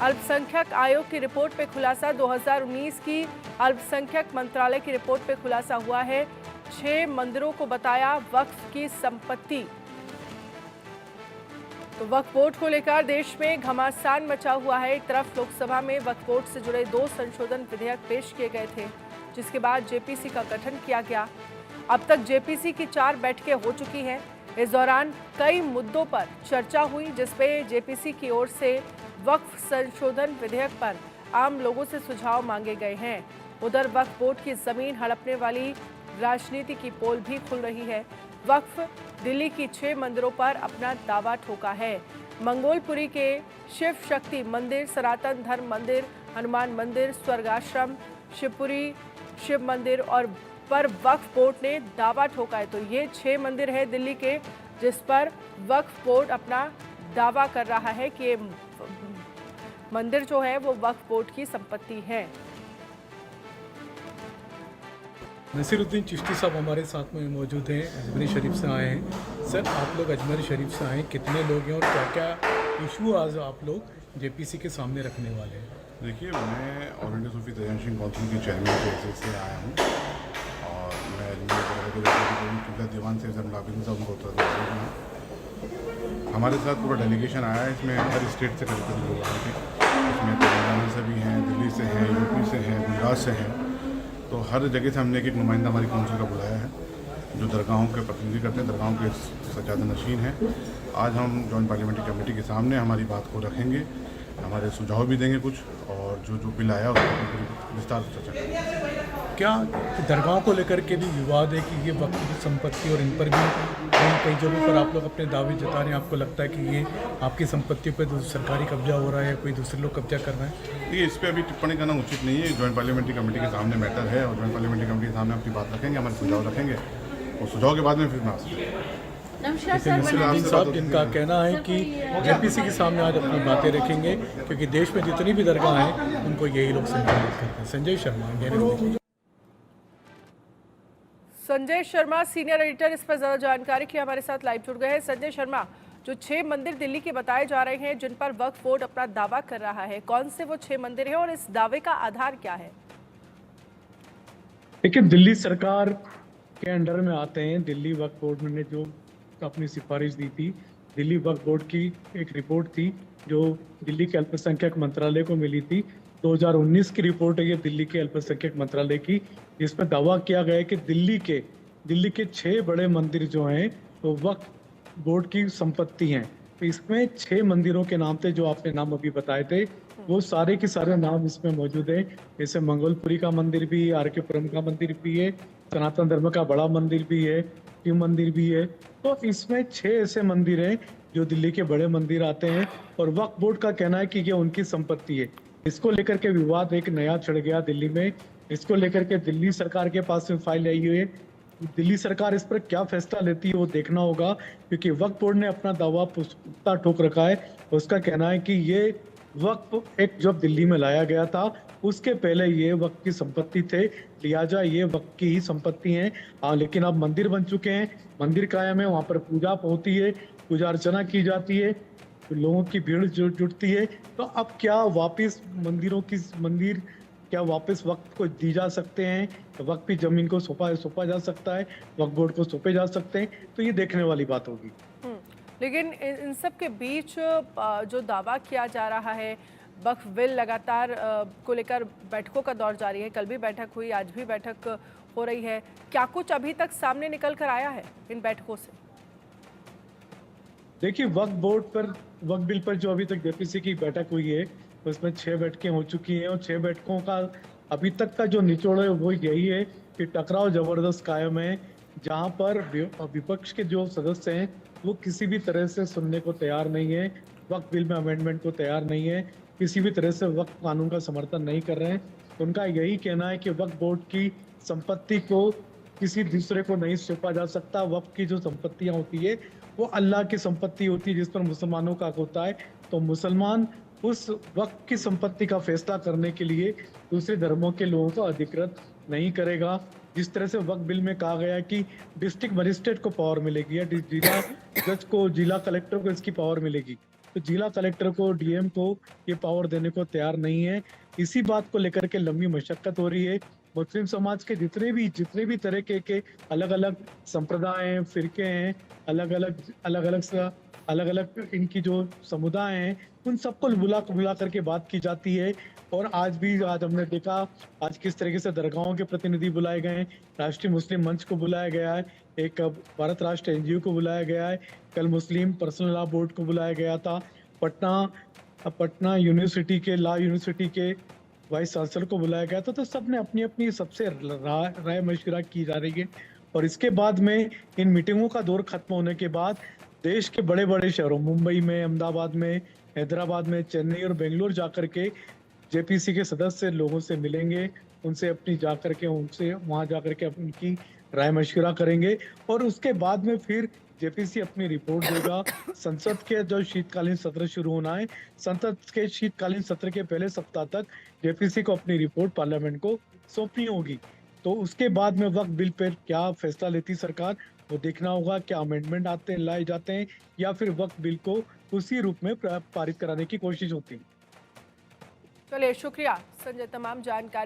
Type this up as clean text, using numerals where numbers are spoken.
अल्पसंख्यक आयोग की रिपोर्ट पे खुलासा। 2019 की अल्पसंख्यक मंत्रालय की रिपोर्ट पे खुलासा हुआ है। 6 मंदिरों को बताया वक्फ की संपत्ति। तो वक्फ बोर्ड को लेकर देश में घमासान मचा हुआ है। एक तरफ लोकसभा में वक्फ बोर्ड से जुड़े 2 संशोधन विधेयक पेश किए गए थे, जिसके बाद जेपीसी का गठन किया गया। अब तक जेपीसी की 4 बैठकें हो चुकी हैं। इस दौरान कई मुद्दों पर चर्चा हुई, जिसपे जेपीसी की ओर से वक्फ संशोधन विधेयक पर आम लोगों से सुझाव मांगे गए हैं। उधर वक्फ बोर्ड की जमीन हड़पने वाली राजनीति की पोल भी खुल रही है। वक्फ दिल्ली की 6 मंदिरों पर अपना दावा ठोका है। मंगोलपुरी के शिव शक्ति मंदिर, सनातन धर्म मंदिर, हनुमान मंदिर, स्वर्गाश्रम, शिवपुरी शिव मंदिर और पर वक्फ बोर्ड ने दावा ठोका है। तो ये 6 मंदिर है दिल्ली के, जिस पर वक्फ बोर्ड अपना दावा कर रहा है कि ये मंदिर जो है वो वक्फ बोर्ड की संपत्ति है। नसीरुद्दीन चिश्ती साहब हमारे साथ में मौजूद हैं, अजमेर शरीफ से आए हैं। सर, आप लोग अजमेर शरीफ से आए हैं, कितने लोग हैं और क्या क्या इशू आज आप लोग जेपीसी के सामने रखने वाले हैं? देखिए, मैं ऑल इंडिया सूफी तजानशीन काउंसिल के चेयरमैन के हैसियत से आया हूँ और मैं अजमेर दीवान से मुलाजिम साहब उनको उत्तर हूँ। हमारे साथ पूरा डेलीगेशन आया है। इसमें हर स्टेट से करीब लोग आए थे। इसमें तेलंगाना से भी हैं, दिल्ली से हैं, यूपी से हैं, गुजरात से हैं। तो हर जगह से हमने एक नुमाइंदा हमारी काउंसिल का बुलाया है, जो दरगाहों के प्रतिनिधि करते हैं, दरगाहों के सज्जादा नशीन हैं। आज हम जॉइंट पार्लियामेंट्री कमेटी के सामने हमारी बात को रखेंगे, हमारे सुझाव भी देंगे कुछ, और जो बिल आया उसको विस्तार से चर्चा करेंगे। क्या दरगाहों को लेकर के भी विवाद है कि ये वक्फ की संपत्ति और इन पर भी कई जगहों पर आप लोग अपने दावे जता रहे हैं? आपको लगता है कि ये आपकी संपत्तियों पर तो सरकारी कब्जा हो रहा है या कोई दूसरे लोग कब्जा कर रहे हैं? ये इस पर अभी टिप्पणी करना उचित नहीं है। जॉइंट पार्लियामेंट्री कमेटी के सामने मैटर है और जॉइंट पार्लियामेंट्री कमेटी के सामने अपनी बात रखेंगे, हमारे सुझाव रखेंगे और सुझाव के बाद में फिर मैं नसीरुद्दीन साहब, जिनका कहना है कि जेपीसी के सामने आज अपनी बातें रखेंगे, क्योंकि देश में जितनी भी दरगाह हैं उनको यही लोग संचालित करते हैं। संजय शर्मा सीनियर एडिटर इस पर ज्यादा जानकारी के लिए हमारे साथ लाइव जुड़ गए हैं। संजय शर्मा, जो 6 मंदिर दिल्ली के बताए जा रहे हैं जिन पर वक्फ बोर्ड अपना दावा कर रहा है, कौन से वो 6 मंदिर हैं और इस दावे का आधार क्या है? देखिए, दिल्ली सरकार के अंडर में आते हैं। दिल्ली वक्फ बोर्ड ने जो अपनी सिफारिश दी थी, दिल्ली वक्फ बोर्ड की एक रिपोर्ट थी जो दिल्ली के अल्पसंख्यक मंत्रालय को मिली थी। 2019 की रिपोर्ट है ये दिल्ली के अल्पसंख्यक मंत्रालय की, जिसमें दावा किया गया है कि दिल्ली के 6 बड़े मंदिर जो हैं वो वक्फ बोर्ड की संपत्ति हैं। तो इसमें 6 मंदिरों के नाम थे जो आपने नाम अभी बताए थे, वो सारे के सारे नाम इसमें मौजूद है। जैसे मंगोलपुरी का मंदिर भी, आर.के. पुरम का मंदिर भी है, सनातन धर्म का बड़ा मंदिर भी है, शिव मंदिर भी है। तो इसमें 6 ऐसे मंदिर हैं जो दिल्ली के बड़े मंदिर आते हैं और वक्फ बोर्ड का कहना है कि ये उनकी संपत्ति है। इसको लेकर के विवाद एक नया छिड़ गया दिल्ली में। इसको लेकर के दिल्ली सरकार के पास में फाइल आई हुई है। दिल्ली सरकार इस पर क्या फैसला लेती है वो देखना होगा, क्योंकि वक्फ बोर्ड ने अपना दावा पुख्ता ठोक रखा है। उसका कहना है कि ये वक्फ एक जब दिल्ली में लाया गया था उसके पहले ये वक्फ की संपत्ति थे, लिहाजा ये वक्फ की ही संपत्ति है। लेकिन अब मंदिर बन चुके हैं, मंदिर कायम है, वहाँ पर पूजा होती है, पूजा अर्चना की जाती है, तो लोगों की भीड़ जुटती है। तो अब क्या वापस मंदिर क्या वापस वक्त को दी जा सकते हैं? वक्त की जमीन को सौंपा जा सकता है, वक्फ बोर्ड को सौंपे जा सकते हैं, तो ये देखने वाली बात होगी। लेकिन इन सब के बीच जो दावा किया जा रहा है, वक्फ बिल लगातार को लेकर बैठकों का दौर जारी है। कल भी बैठक हुई, आज भी बैठक हो रही है। क्या कुछ अभी तक सामने निकल कर आया है इन बैठकों से? देखिए, वक्फ बिल पर जो अभी तक जेपीसी की बैठक हुई है उसमें 6 बैठकें हो चुकी हैं और 6 बैठकों का अभी तक का जो निचोड़ है वो यही है कि टकराव जबरदस्त कायम है, जहां पर विपक्ष के जो सदस्य हैं वो किसी भी तरह से सुनने को तैयार नहीं है, वक्फ बिल में अमेंडमेंट को तैयार नहीं है, किसी भी तरह से वक्फ कानून का समर्थन नहीं कर रहे हैं। उनका यही कहना है कि वक्फ बोर्ड की संपत्ति को किसी दूसरे को नहीं सौंपा जा सकता। वक्फ की जो संपत्तियां होती है वो अल्लाह की संपत्ति होती है जिस पर मुसलमानों का हक होता है। तो मुसलमान उस वक्फ की संपत्ति का फैसला करने के लिए दूसरे धर्मों के लोगों को अधिकृत नहीं करेगा। जिस तरह से वक्फ बिल में कहा गया कि डिस्ट्रिक्ट मजिस्ट्रेट को पावर मिलेगी या जिला जज को, जिला कलेक्टर को इसकी पावर मिलेगी, तो जिला कलेक्टर को, डीएम को ये पावर देने को तैयार नहीं है। इसी बात को लेकर के लंबी मशक्कत हो रही है। मुस्लिम समाज के जितने भी तरह के अलग अलग संप्रदाय हैं, फिरके हैं, अलग अलग इनकी जो समुदाय हैं, उन सबको बुला करके बात की जाती है। और आज हमने देखा आज किस तरीके से दरगाहों के प्रतिनिधि बुलाए गए हैं, राष्ट्रीय मुस्लिम मंच को बुलाया गया है, एक भारत राष्ट्र एनजीओ को बुलाया गया है, कल मुस्लिम पर्सनल लॉ बोर्ड को बुलाया गया था, पटना यूनिवर्सिटी के लॉ यूनिवर्सिटी के वाइस चांसलर को बुलाया गया था। तो सबने अपनी अपनी सबसे राय मशविरा की जा रही है। और इसके बाद में इन मीटिंगों का दौर खत्म होने के बाद देश के बड़े बड़े शहरों, मुंबई में, अहमदाबाद में, हैदराबाद में, चेन्नई और बेंगलोर जाकर के जेपीसी के सदस्य लोगों से मिलेंगे, उनसे वहां जाकर के उनकी राय मशविरा करेंगे। और उसके बाद में फिर जेपीसी अपनी रिपोर्ट देगा। संसद के जो शीतकालीन सत्र शुरू होना है, संसद के शीतकालीन सत्र के पहले सप्ताह तक जेपीसी को अपनी रिपोर्ट पार्लियामेंट को सौंपनी होगी। तो उसके बाद में वक्त बिल पर क्या फैसला लेती सरकार, वो देखना होगा। क्या अमेंडमेंट लाए जाते हैं या फिर वक्त बिल को उसी रूप में पारित कराने की कोशिश होती है। चलिए, शुक्रिया संजय तमाम जानकारी